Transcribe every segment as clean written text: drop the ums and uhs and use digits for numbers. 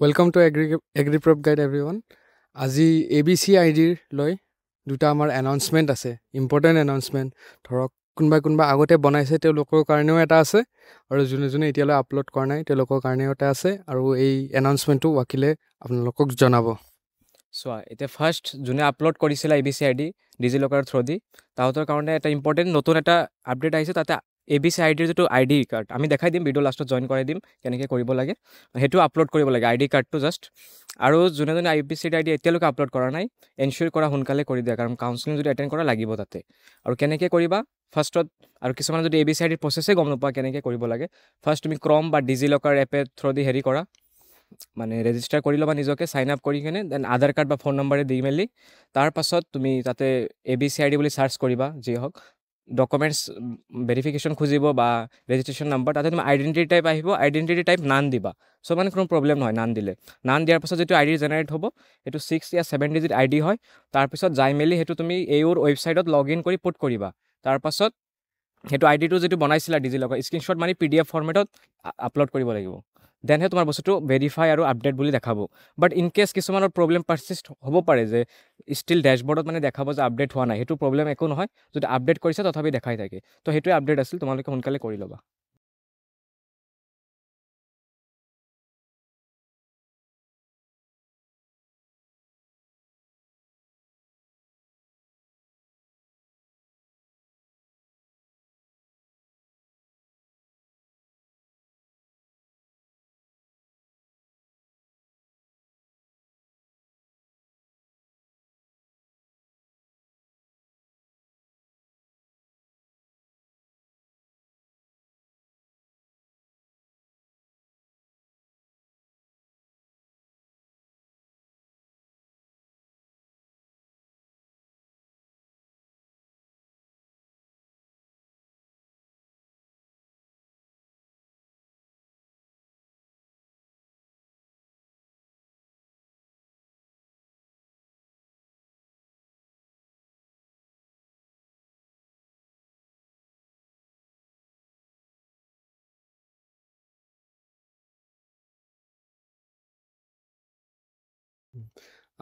Welcome to AgriProp Guide everyone. আজি ABC IDৰ লৈ দুটা আমাৰ এনাউন্সমেন্ট আছে, ইম্পৰ্টেণ্ট এনাউন্সমেন্ট। ধৰক কোনোবা আগতে বনাইছে তেওঁলোকৰ কাৰণেও এটা আছে, আৰু যোনে এতিয়ালৈ আপলোড কৰা নাই তেওঁলোকৰ কাৰণেও এটা আছে, আৰু এই এনাউন্সমেন্টটো ৱাকিলে আপোনালোকক জনাব। চোৱা এতিয়া ফাৰ্ষ্ট যোনে আপলোড কৰিছিলে ABC ID ডিজিলকাৰ থ্ৰু দি তাহাঁতৰ কাৰণে এটা ইম্পৰ্টেণ্ট নতুন এটা আপডেট আহিছে। তাতে ABC IDৰ যিটো ID কাৰ্ড আমি দেখাই দিম, ভিডিঅ' লাষ্টত জইন কৰাই দিম কেনেকৈ কৰিব লাগে, সেইটো আপলোড কৰিব লাগে ID কাৰ্ডটো জাষ্ট। আৰু যোনে ABC ID এতিয়ালৈকে আপলোড কৰা নাই এনচিয়'ৰ কৰা সোনকালে কৰি দিয়া, কাৰণ কাউন্সেলিং যদি এটেণ্ড কৰা লাগিব তাতে। আৰু কেনেকৈ কৰিবা ফাৰ্ষ্টত, আৰু কিছুমানে যদি ABC IDৰ প্ৰচেছেই গম নোপোৱা কেনেকৈ কৰিব লাগে, ফাৰ্ষ্ট তুমি ক্ৰম বা ডিজিলকাৰ এপে থ্ৰু দি হেৰি কৰা, মানে ৰেজিষ্টাৰ কৰি ল'বা নিজকে, চাইন আপ কৰি কিনে, দেন আধাৰ কাৰ্ড বা ফোন নম্বৰে দি মেলি তাৰ পাছত তুমি তাতে ABC ID বুলি চাৰ্চ কৰিবা, যি হওক ডকুমেণ্টছ ভেৰিফিকেশ্যন খুজিব বা ৰেজিষ্ট্ৰেশ্যন নম্বৰ, তাতে তুমি আইডেণ্টিটি টাইপ আহিব, আইডেণ্টিটি টাইপ নান দিবা। চ' মানে কোনো প্ৰব্লেম নহয় নান দিলে। নান দিয়াৰ পাছত যিটো ID জেনেৰেট হ'ব সেইটো 6 বা 7 ডিজিট ID হয়। তাৰপিছত যাই মেলি সেইটো তুমি এইৰ ৱেবছাইটত লগ ইন কৰি পুট কৰিবা। তাৰপাছত সেইটো IDটো যিটো বনাইছিলা ডিজিলকাৰ স্ক্ৰীনশ্বট মাৰি PDF ফৰ্মেটত আপলোড কৰিব লাগিব। দেনহে তোমাৰ বস্তুটো ভেৰিফাই আৰু আপডেট বুলি দেখাব। বাট ইন কেছ কিছুমানৰ প্ৰব্লেম পাৰ্চিষ্ট হ'ব পাৰে যে ষ্টিল ডেছবৰ্ডত মানে দেখাব যে আপডেট হোৱা নাই, সেইটো প্ৰব্লেম একো নহয়। যদি আপডেট কৰিছে তথাপি দেখাই থাকে। তো সেইটোৱে আপডেট আছিল, তোমালোকে সোনকালে কৰি ল'বা।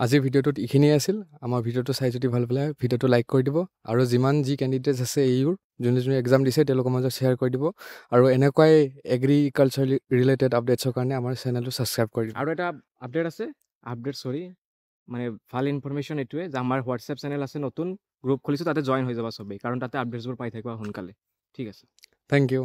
আজিৰ ভিডিঅ'টোত এইখিনিয়ে আছিল। আমাৰ ভিডিঅ'টো চাই যদি ভাল পালে ভিডিঅ'টো লাইক কৰি দিব, আৰু যিমান যি কেণ্ডিডেটছ আছে এইবোৰ যোনে এক্সাম দিছে তেওঁলোকৰ মাজত শ্বেয়াৰ কৰি দিব, আৰু এনেকুৱাই এগ্ৰিকালচাৰ ৰিলেটেড আপডেটছৰ কাৰণে আমাৰ চেনেলটো ছাবস্ক্ৰাইব কৰি দিব। আৰু এটা আপডেট আছে, মানে ভাল ইনফৰমেশ্যন এইটোৱে যে আমাৰ হোৱাটছএপ চেনেল আছে, নতুন গ্ৰুপ খুলিছোঁ, তাতে জইন হৈ যাবা চবেই, কাৰণ তাতে আপডেটছবোৰ পাই থাকিবা সোনকালে। ঠিক আছে, থেংক ইউ।